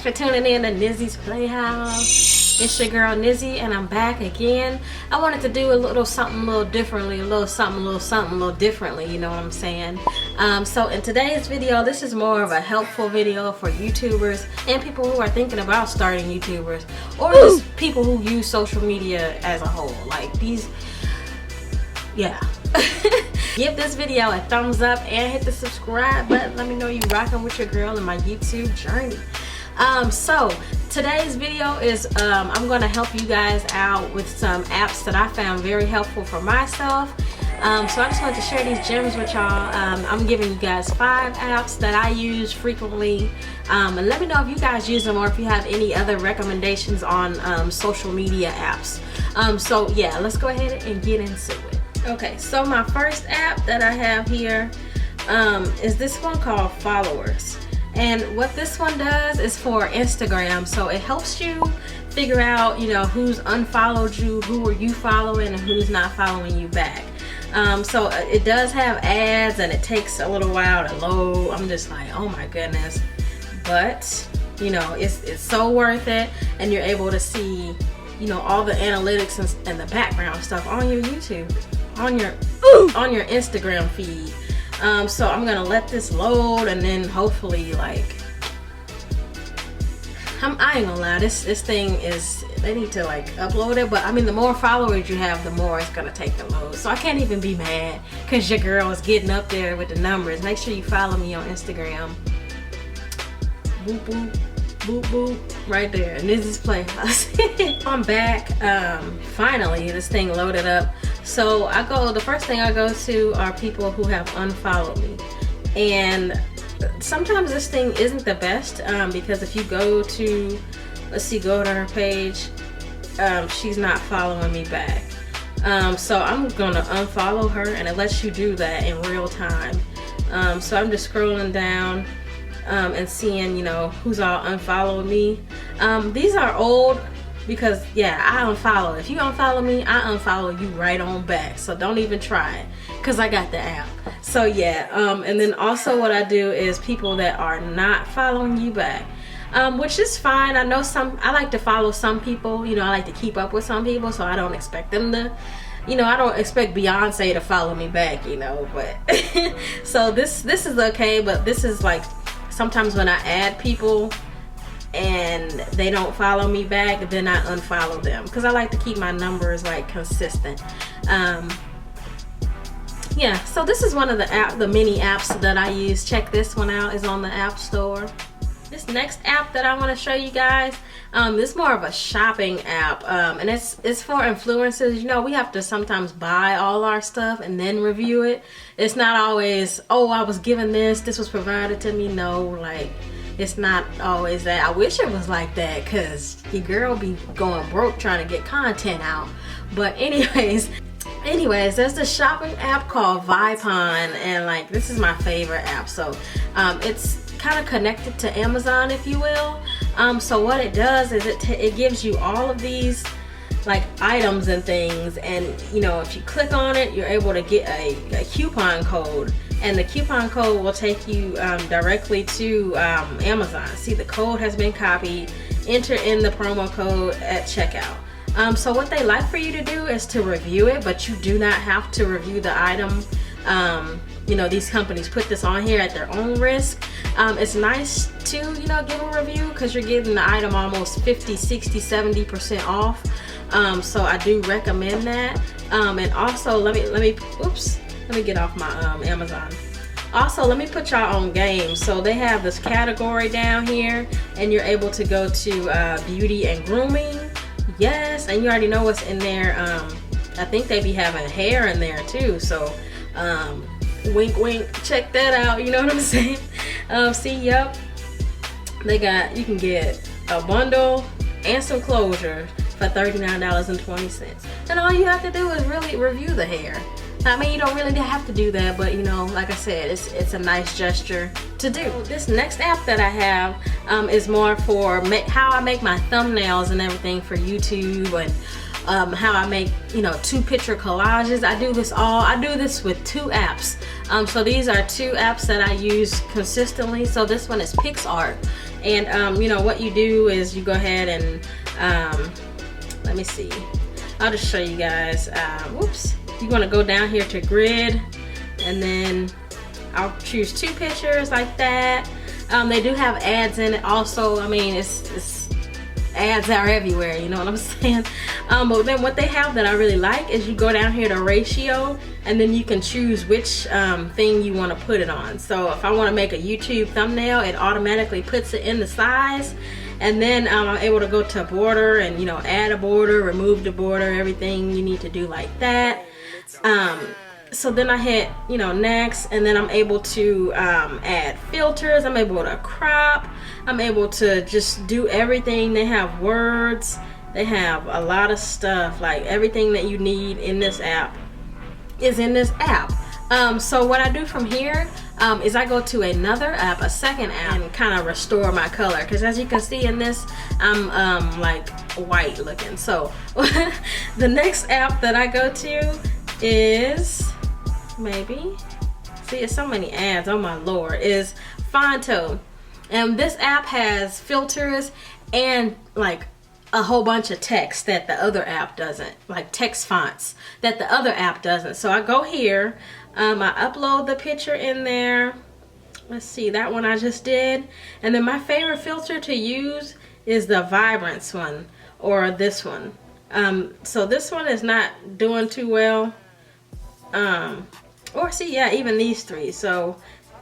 for tuning in to Nizzy's Playhouse. It's your girl Nizzy, and I'm back again. I wanted to do a little something a little differently, a little something a little differently, you know what I'm saying? So in today's video, this is more of a helpful video for YouTubers and people who are thinking about starting YouTubers, or just people who use social media as a whole. Like these, yeah. Give this video a thumbs up and hit the subscribe button. Let me know you rocking with your girl in my YouTube journey. So today's video is I'm going to help you guys out with some apps that I found very helpful for myself. So I just wanted to share these gems with y'all. I'm giving you guys 5 apps that I use frequently, and let me know if you guys use them or if you have any other recommendations on social media apps. So yeah, let's go ahead and get into it. Okay, so my first app that I have here is this one called Followers. And what this one does is for Instagram. So it helps you figure out, you know, who's unfollowed you, who are you following, and who's not following you back. So it does have ads and it takes a little while to load. I'm just like, oh my goodness. But, you know, it's so worth it. And you're able to see, you know, all the analytics and the background stuff on your YouTube. On your Instagram feed. So I'm gonna let this load, and then hopefully, like, I ain't gonna lie, this thing is, they need to like upload it, but I mean, the more followers you have, the more it's gonna take to load. So I can't even be mad because your girl is getting up there with the numbers. Make sure you follow me on Instagram. Boop boop boop boop, right there. Nizzysplayhouse. I'm back. Finally, this thing loaded up. So the first thing I go to are people who have unfollowed me, and sometimes this thing isn't the best because if you go to, go to her page, she's not following me back. So I'm gonna unfollow her, and it lets you do that in real time. So I'm just scrolling down and seeing, you know, who's all unfollowed me. These are old because, yeah, I unfollow. If you unfollow me, I unfollow you right on back. So don't even try it because I got the app. So yeah, and then also what I do is people that are not following you back, which is fine. I know I like to follow some people, you know, I like to keep up with some people, so I don't expect them to, you know, I don't expect Beyonce to follow me back, you know, but so this is okay. But this is like, sometimes when I add people and they don't follow me back, then I unfollow them because I like to keep my numbers like consistent. Yeah, so this is one of the mini apps that I use. Check this one out. It's on the App Store. This next app that I want to show you guys, this is more of a shopping app, and it's for influencers. You know, we have to sometimes buy all our stuff and then review it. It's not always, oh, I was given this was provided to me. No, like, it's not always that. I wish it was like that because your girl be going broke trying to get content out. But anyways, there's this shopping app called Vipon, and like, this is my favorite app. So it's kind of connected to Amazon, if you will. So what it does is it gives you all of these like items and things, and you know, if you click on it, you're able to get a coupon code, and the coupon code will take you directly to Amazon. See, the code has been copied. Enter in the promo code at checkout. So what they like for you to do is to review it, but you do not have to review the item. You know, these companies put this on here at their own risk. It's nice to, you know, give a review because you're getting the item almost 50, 60, 70% off. So I do recommend that. And also, let me get off my Amazon. Also, let me put y'all on games. So they have this category down here, and you're able to go to beauty and grooming. Yes, and you already know what's in there. I think they be having hair in there too. So wink wink, check that out, you know what I'm saying? See, yep, they got, you can get a bundle and some closure for $39.20, and all you have to do is really review the hair. I mean, you don't really have to do that, but you know, like I said, it's a nice gesture to do. This next app that I have is more for how I make my thumbnails and everything for YouTube, and how I make, you know, 2-picture collages. I do this with 2 apps. So these are 2 apps that I use consistently. So this one is PixArt, And you know what you do is you go ahead and let me see, I'll just show you guys. Whoops, you're gonna go down here to grid, and then I'll choose 2 pictures like that. They do have ads in it also. I mean, it's ads are everywhere, you know what I'm saying? But then what they have that I really like is you go down here to ratio, and then you can choose which thing you want to put it on. So if I want to make a YouTube thumbnail, it automatically puts it in the size, and then I'm able to go to border and, you know, add a border, remove the border, everything you need to do like that. So then I hit, you know, next, and then I'm able to add filters. I'm able to crop. I'm able to just do everything. They have words. They have a lot of stuff. Like everything that you need in this app is in this app. So what I do from here is I go to another app, a second app, and kind of restore my color. Because as you can see in this, I'm like white looking. So the next app that I go to is, maybe, see, it's so many ads, oh my lord, is Fonto. And this app has filters and like a whole bunch of text that the other app doesn't, like text fonts that the other app doesn't. So I go here, I upload the picture in there. Let's see, that one I just did. And then my favorite filter to use is the Vibrance one, or this one. So this one is not doing too well. Or see, yeah, even these 3. So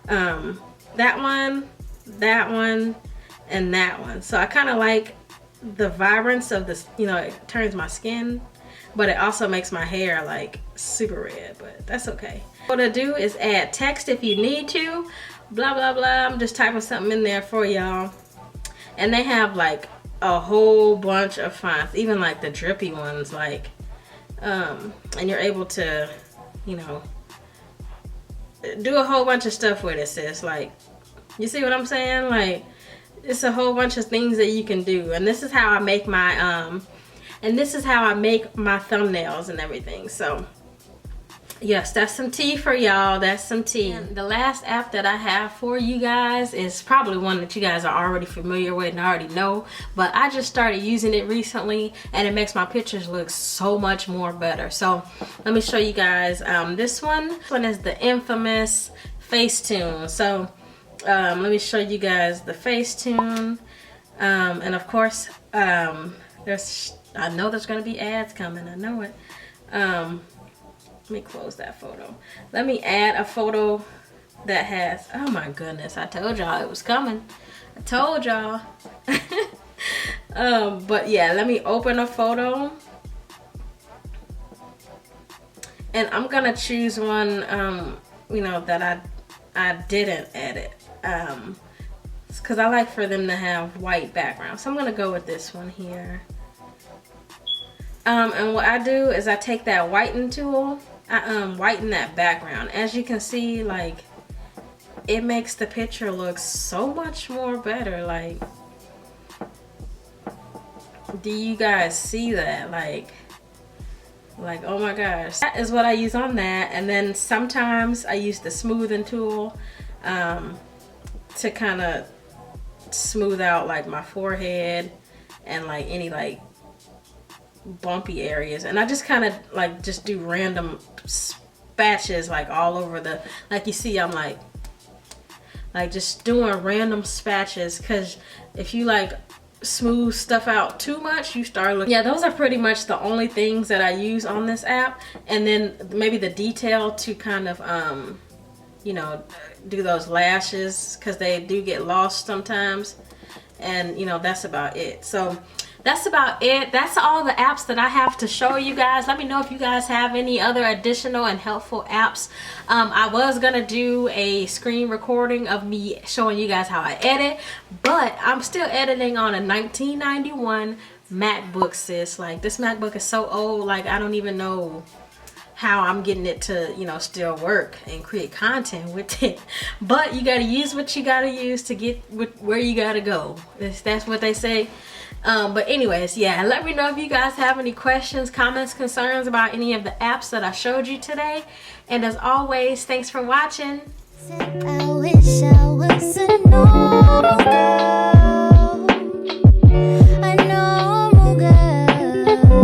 that one, and that one. So I kind of like the vibrance of this, you know, it turns my skin, but it also makes my hair like super red, but that's okay. What I do is add text if you need to, blah blah blah. I'm just typing something in there for y'all. And they have like a whole bunch of fonts, even like the drippy ones, like and you're able to, you know, do a whole bunch of stuff with it, sis. Like, you see what I'm saying? Like, it's a whole bunch of things that you can do. And this is how I make my thumbnails and everything. So yes, that's some tea for y'all. That's some tea. And the last app that I have for you guys is probably one that you guys are already familiar with and already know, but I just started using it recently, and it makes my pictures look so much more better. So let me show you guys this one. This one is the infamous Facetune. So let me show you guys the Facetune, and of course I know there's gonna be ads coming. I know it. Let me close that photo. Let me add a photo that has, oh my goodness, I told y'all it was coming. I told y'all. But yeah, let me open a photo. And I'm gonna choose one, you know, that I didn't edit. Because I like for them to have white background. So I'm gonna go with this one here. And what I do is I take that whiten tool, I whiten that background. As you can see, like, it makes the picture look so much more better. Like, do you guys see that? Like, oh my gosh. That is what I use on that. And then sometimes I use the smoothing tool to kind of smooth out like my forehead and like any like bumpy areas, and I just kind of like just do random spatches like all over the, like you see, I'm like just doing random spatches, because if you like smooth stuff out too much, you start looking, yeah, those are pretty much the only things that I use on this app. And then maybe the detail to kind of you know, do those lashes, because they do get lost sometimes, and you know, that's about it. So that's about it. That's all the apps that I have to show you guys. Let me know if you guys have any other additional and helpful apps. I was gonna do a screen recording of me showing you guys how I edit, but I'm still editing on a 1991 MacBook, sis. Like, this MacBook is so old, like I don't even know how I'm getting it to, you know, still work and create content with it. But you gotta use what you gotta use to get where you gotta go. That's what they say. But anyways, yeah, let me know if you guys have any questions, comments, concerns about any of the apps that I showed you today. And as always, thanks for watching. I wish I was an older girl.